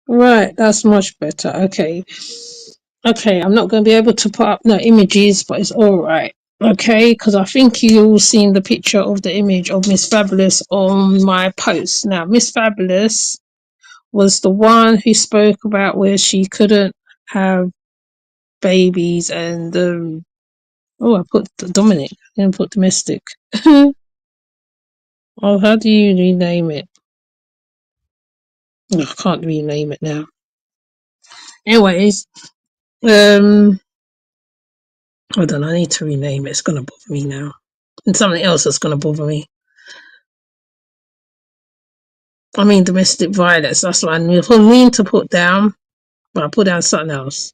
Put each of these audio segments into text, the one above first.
Right, that's much better. Okay. Okay, I'm not going to be able to put up no images, but it's all right. Okay, because I think you all seen the picture of the image of Miss Fabulous on my post. Now, Miss Fabulous was the one who spoke about where she couldn't have babies and oh, I put Dominic. I didn't put domestic. Oh, how do you rename it? Oh, I can't rename it now. Anyways, hold on, I need to rename it. It's gonna bother me now. And something else that's gonna bother me. I mean domestic violence, that's what I mean to put down, but I put down something else.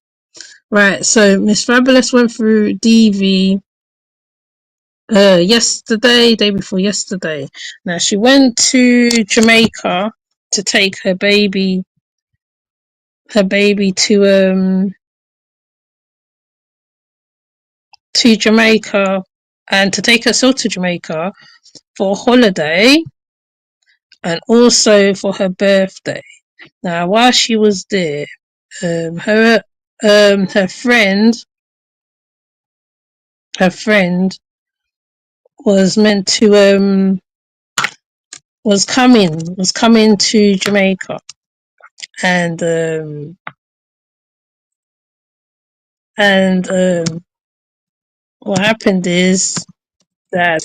Right, so Miss Fabulous went through DV yesterday, day before yesterday. Now she went to Jamaica to take her baby to Jamaica and to take herself to Jamaica for a holiday and also for her birthday. Now, while she was there, her friend was meant to was coming to Jamaica, and what happened is that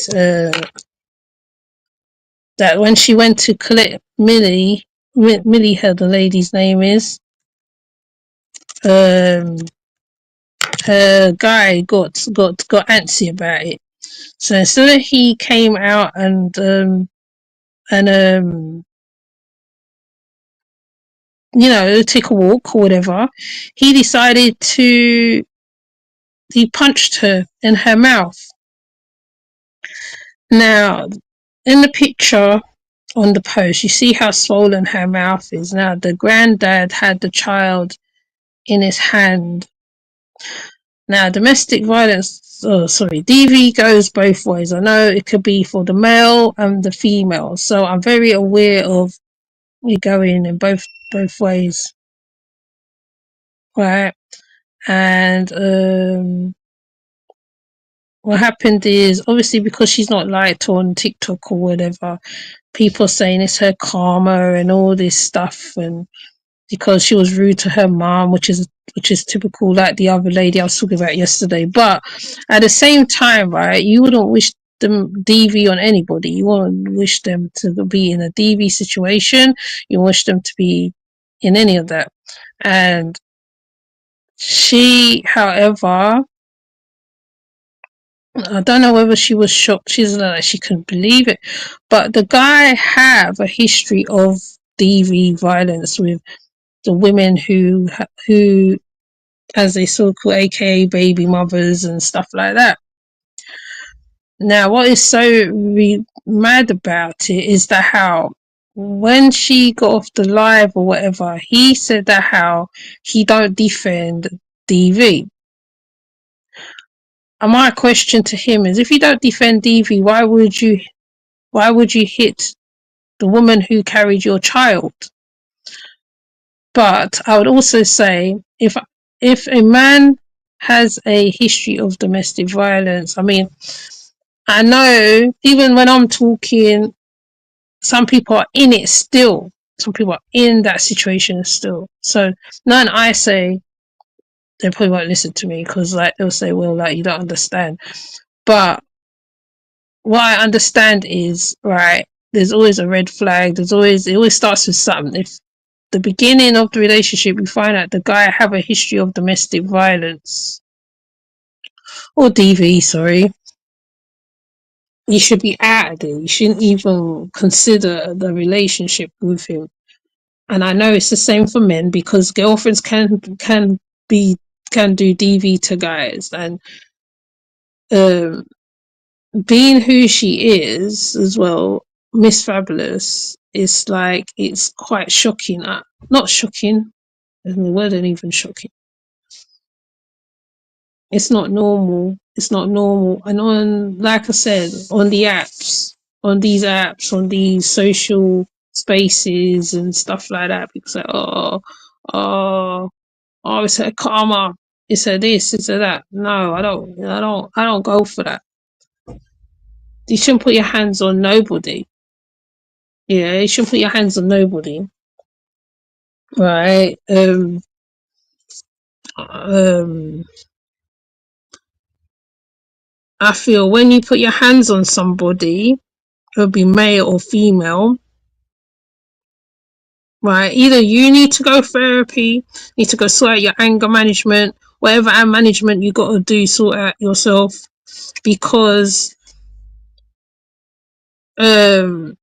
that when she went to collect Millie, the lady's name is, um, her guy got antsy about it. So instead of he came out and take a walk or whatever, he decided to he punched her in her mouth. Now, in the picture on the post, you see how swollen her mouth is. Now, the granddad had the child in his hand. Now, domestic violence, DV goes both ways. I know it could be for the male and the female, so I'm very aware of it going in both ways, right? And what happened is, obviously, because she's not liked on TikTok or whatever, people saying it's her karma and all this stuff, and because she was rude to her mom, which is typical, like the other lady I was talking about yesterday. But at the same time, right, you wouldn't wish them DV on anybody. You wouldn't wish them to be in a DV situation. You wish them to be in any of that. And she, however, I don't know whether she was shocked. She's like she couldn't believe it, but the guy have a history of DV violence with the women who as they so called aka baby mothers and stuff like that. Now, what is so mad about it is that how when she got off the live or whatever, he said that how he don't defend DV. And my question to him is, if you don't defend DV, why would you hit the woman who carried your child? But I would also say, if a man has a history of domestic violence, I mean, I know even when I'm talking, some people are in it still. Some people are in that situation still. So none I say, they probably won't listen to me because like they'll say, well, like you don't understand. But what I understand is, right, there's always a red flag. It always starts with something. If the beginning of the relationship, you find out the guy have a history of domestic violence or DV, sorry, you should be out of there. You shouldn't even consider the relationship with him. And I know it's the same for men because girlfriends can do DV to guys, and um, being who she is as well, Miss Fabulous, is like it's quite shocking. Not shocking. The word ain't even shocking. It's not normal. It's not normal. And on, like I said, on these apps, on these social spaces and stuff like that. People say, oh, it's a karma, it's a this, it's a that. No, I don't go for that. You shouldn't put your hands on nobody. Yeah, you shouldn't put your hands on nobody. Right. Um I feel when you put your hands on somebody, it'll be male or female, right? Either you need to go therapy, need to go sort out your anger management, whatever anger management you got to do, sort out yourself, because um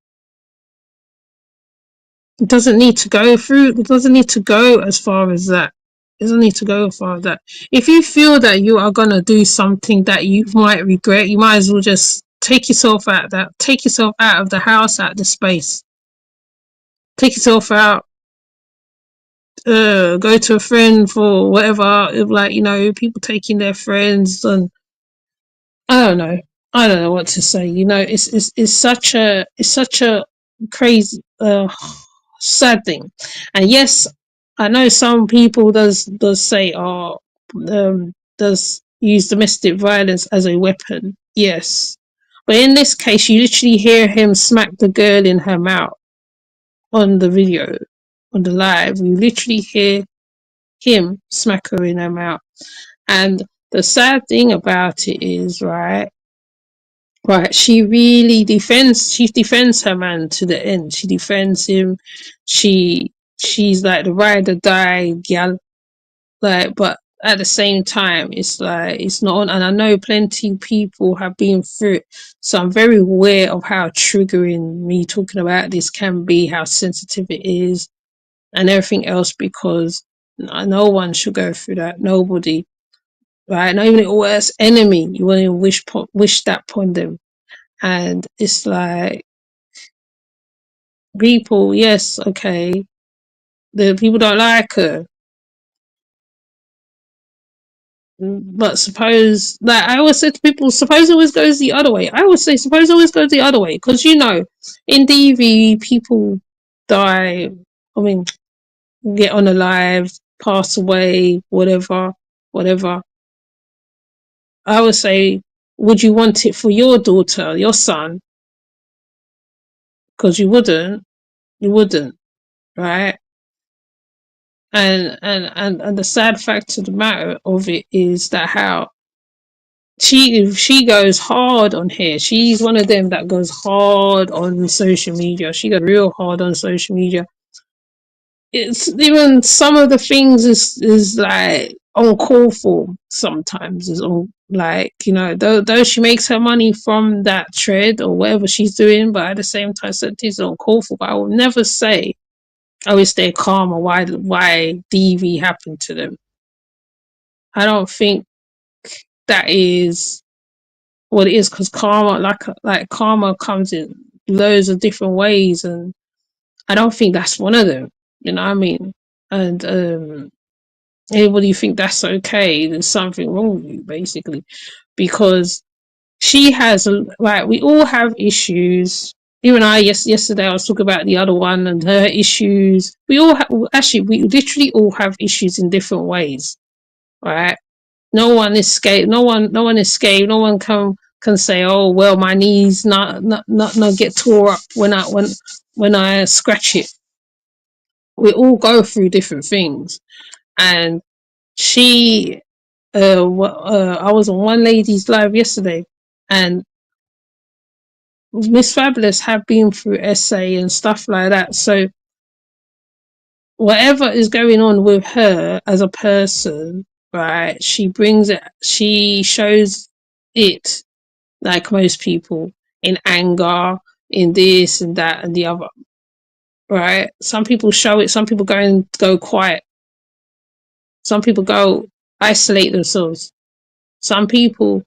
it doesn't need to go through. It doesn't need to go as far as that. It doesn't need to go as far as that. If you feel that you are gonna do something that you might regret, you might as well just take yourself out of that. Take yourself out of the house, out of the space. Take yourself out. Go to a friend for whatever. Like, you know, people taking their friends, and I don't know. I don't know what to say. You know, it's such a crazy sad thing. And yes, I know some people does say, does use domestic violence as a weapon. Yes, but in this case, you literally hear him smack the girl in her mouth on the video, on the live. You literally hear him smack her in her mouth. And the sad thing about it is, right, she defends her man to the end. She defends him. She's like the ride or die gal. Like, but at the same time, it's like it's not on. And I know plenty of people have been through it, so I'm very aware of how triggering me talking about this can be, how sensitive it is, and everything else. Because no one should go through that. Nobody, right? Not even the worst enemy. You won't even wish that upon them. And it's like people, yes, okay, the people don't like her, but suppose, like I always say to people, suppose it always goes the other way. I always say, suppose it always goes the other way, because you know, in DV, people die. I mean, get unalive, pass away, whatever, whatever. I would say, would you want it for your daughter, your son? Because you wouldn't, right? And the sad fact of the matter of it is that how she goes hard on here. She's one of them that goes hard on social media. She goes real hard on social media. It's even some of the things is like uncalled for sometimes. Is all like, you know, though she makes her money from that trade or whatever she's doing, but at the same time certain things are uncalled for. But I will never say, oh, it's their karma, why DV happened to them. I don't think that is what it is, because karma, like karma, comes in loads of different ways, and I don't think that's one of them. You know what I mean? And anybody think that's okay, there's something wrong with you, basically, because she has, like, we all have issues. Even yesterday I was talking about the other one and her issues. We all actually, we literally all have issues in different ways, right? No one escaped. No one escaped. No one can say, "Oh well, my knees not get tore up when I scratch it." We all go through different things, and she, I was on one lady's live yesterday, and Miss Fabulous have been through essay and stuff like that. So whatever is going on with her as a person, right? She brings it. She shows it, like most people, in anger, in this and that and the other, right? Some people show it, some people go quiet, some people go isolate themselves, some people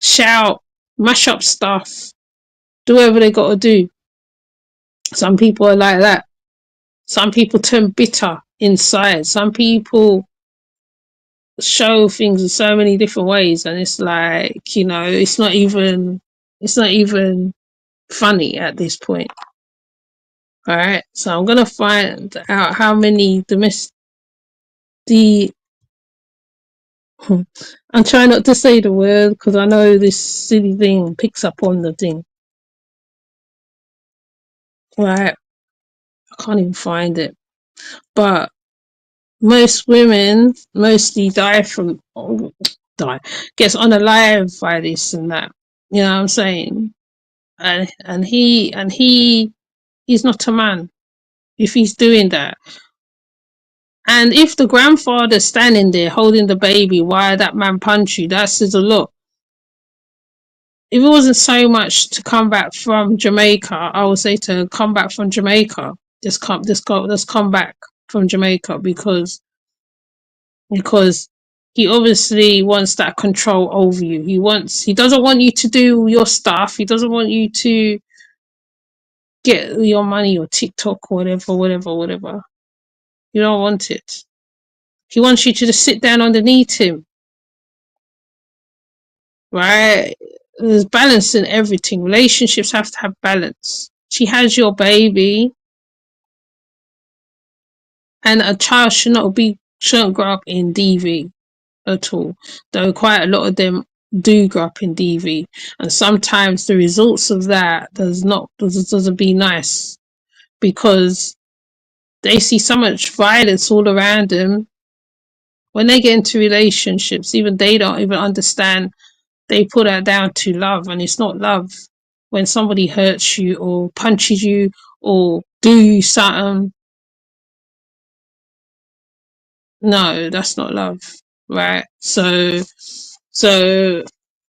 shout, mash up stuff, do whatever they got to do. Some people are like that. Some people turn bitter inside. Some people show things in so many different ways, and it's like, you know, it's not even funny at this point. All right, so I'm gonna find out how many the I'm trying not to say the word because I know this silly thing picks up on the thing. Right, I can't even find it. But most women mostly die from die gets unalive by this and that. You know what I'm saying? And he's not a man if he's doing that. And if the grandfather's standing there holding the baby while that man punch you, that says a lot. If it wasn't so much to come back from Jamaica, I would say to come back from Jamaica. Just come back from Jamaica because he obviously wants that control over you. He doesn't want you to do your stuff. He doesn't want you to get your money or TikTok or whatever. You don't want it. He wants you to just sit down underneath him, right? There's balance in everything. Relationships have to have balance. She has your baby, and a child shouldn't grow up in DV at all. Though quite a lot of them do grow up in DV, and sometimes the results of that doesn't be nice because they see so much violence all around them. When they get into relationships, even they don't even understand. They put that down to love, and it's not love. When somebody hurts you or punches you or do you something, no, that's not love, right? So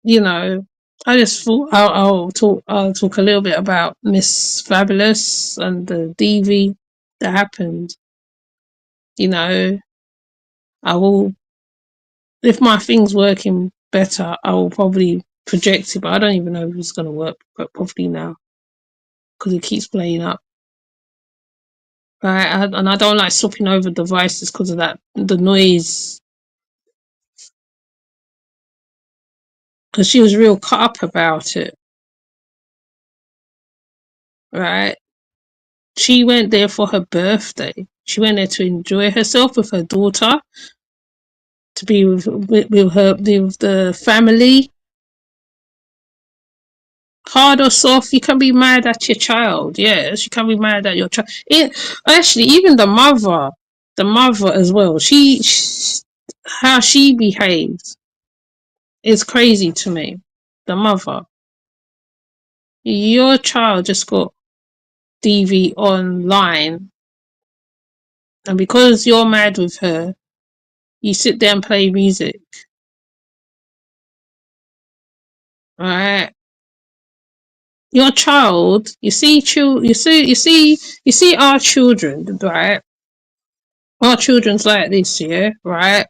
you know, I just thought I'll talk a little bit about Miss Fabulous and the DV that happened. You know, I will if my thing's working better, I will probably project it, but I don't even know if it's gonna work properly now because it keeps playing up. Right, and I don't like swapping over devices because of that the noise. Because she was real cut up about it. Right, she went there for her birthday. She went there to enjoy herself with her daughter, to be with the family. Hard or soft, you can be mad at your child. Yes, you can be mad at your child. Actually, even the mother as well. How she behaves is crazy to me. The mother, your child just got DV online, and because you're mad with her, you sit there and play music. Alright, your child. You see our children, right? Our children's like this, yeah, right?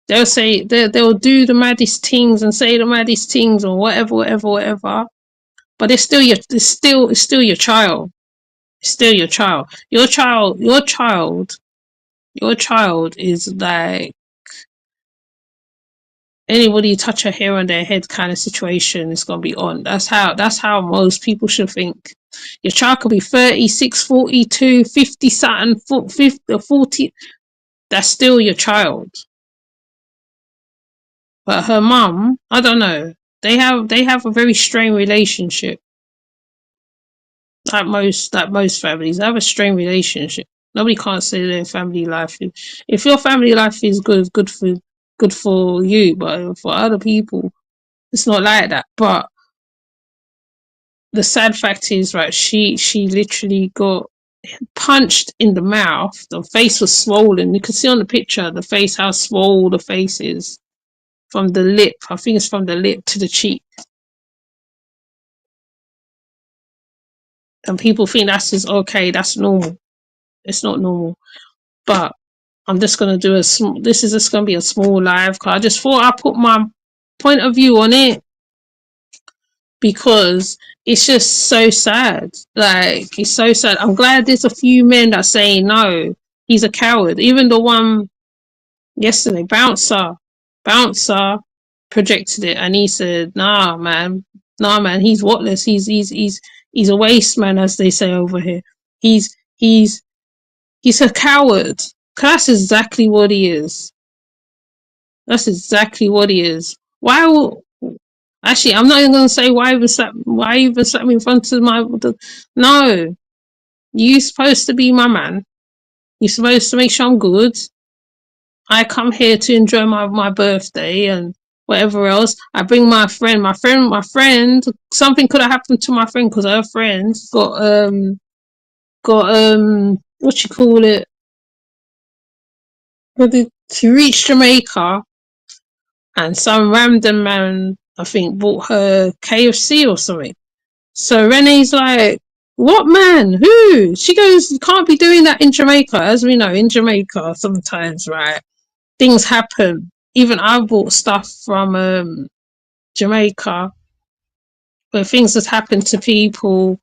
They'll say they'll do the maddest things and say the maddest things or whatever. But it's still your child. It's still your child. Your child is like anybody touch a hair on their head kind of situation is gonna be on. That's how most people should think. Your child could be 36, 42, 50 something, 50, 40. That's still your child. But her mum, I don't know. They have a very strained relationship. Like most families, they have a strained relationship. Nobody can't say their family life. If your family life is good for you, but for other people, it's not like that. But the sad fact is, right? She literally got punched in the mouth. The face was swollen. You can see on the picture the face how swollen the face is from the lip. I think it's from the lip to the cheek. And people think that's just okay. That's normal. It's not normal. But I'm just gonna do this is just gonna be a small live. Cause I just thought I put my point of view on it because it's just so sad. Like it's so sad. I'm glad there's a few men that say no. He's a coward. Even the one yesterday, bouncer projected it, and he said, "Nah, man, he's whatless. He's a waste man, as they say over here. He's he's a coward. That's exactly what he is. That's exactly what he is. Why? Actually, I'm not even going to say why even slap. Why even slap me in front of my? No, you supposed to be my man. You're supposed to make sure I'm good. I come here to enjoy my birthday and whatever else. I bring my friend. My friend. Something could have happened to my friend because her friend got what you call it. She reached Jamaica and some random man I think bought her KFC or something. So Renee's like, "What man? Who?" She goes, "You can't be doing that in Jamaica." As we know, in Jamaica sometimes, right, things happen. Even I bought stuff from Jamaica where things has happened to people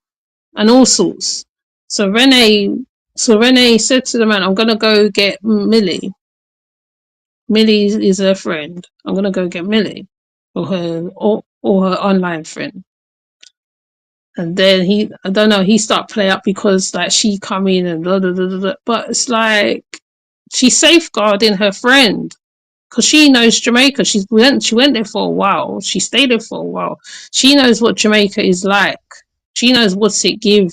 and all sorts. So Renee said to the man, "I'm gonna go get Millie. Millie is her friend. I'm gonna go get Millie, or her online friend." And then I don't know, he start play up because like she come in and blah, blah, blah, blah, blah. But it's like she's safeguarding her friend because she knows Jamaica. She went there for a while. She stayed there for a while. She knows what Jamaica is like. She knows what's it give.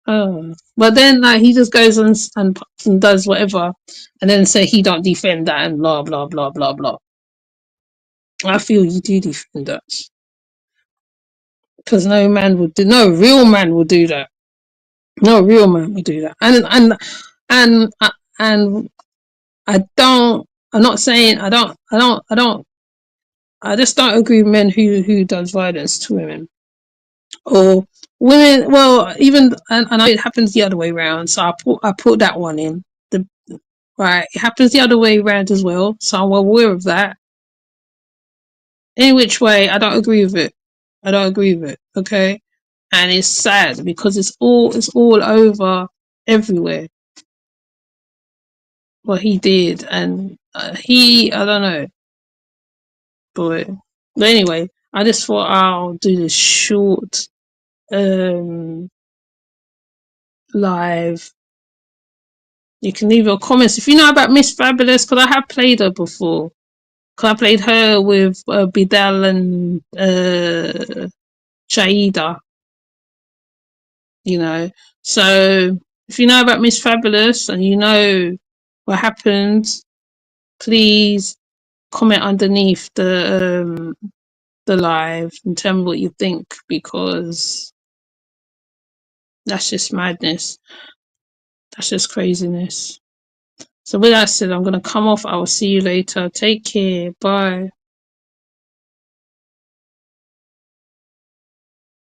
Oh. But then like he just goes and does whatever, and then say he don't defend that and blah blah blah blah blah. I feel you do defend that because no real man would do that. No real man would do that. And I don't. I'm not saying I don't. I just don't agree with men who does violence to women or women. Well, even and I know it happens the other way around. So I put that one in the right. It happens the other way around as well. So I'm well aware of that. In which way, I don't agree with it. I don't agree with it. Okay, and it's sad because it's all over everywhere what he did, and I don't know, boy. But anyway, I just thought I'll do this short um live. You can leave your comments if you know about Miss Fabulous because I have played her before. Because I played her with Bidal and Shaida, you know. So if you know about Miss Fabulous and you know what happened, please comment underneath the live and tell me what you think because that's just madness. That's just craziness. So with that said, I'm gonna come off. I will see you later. Take care. Bye.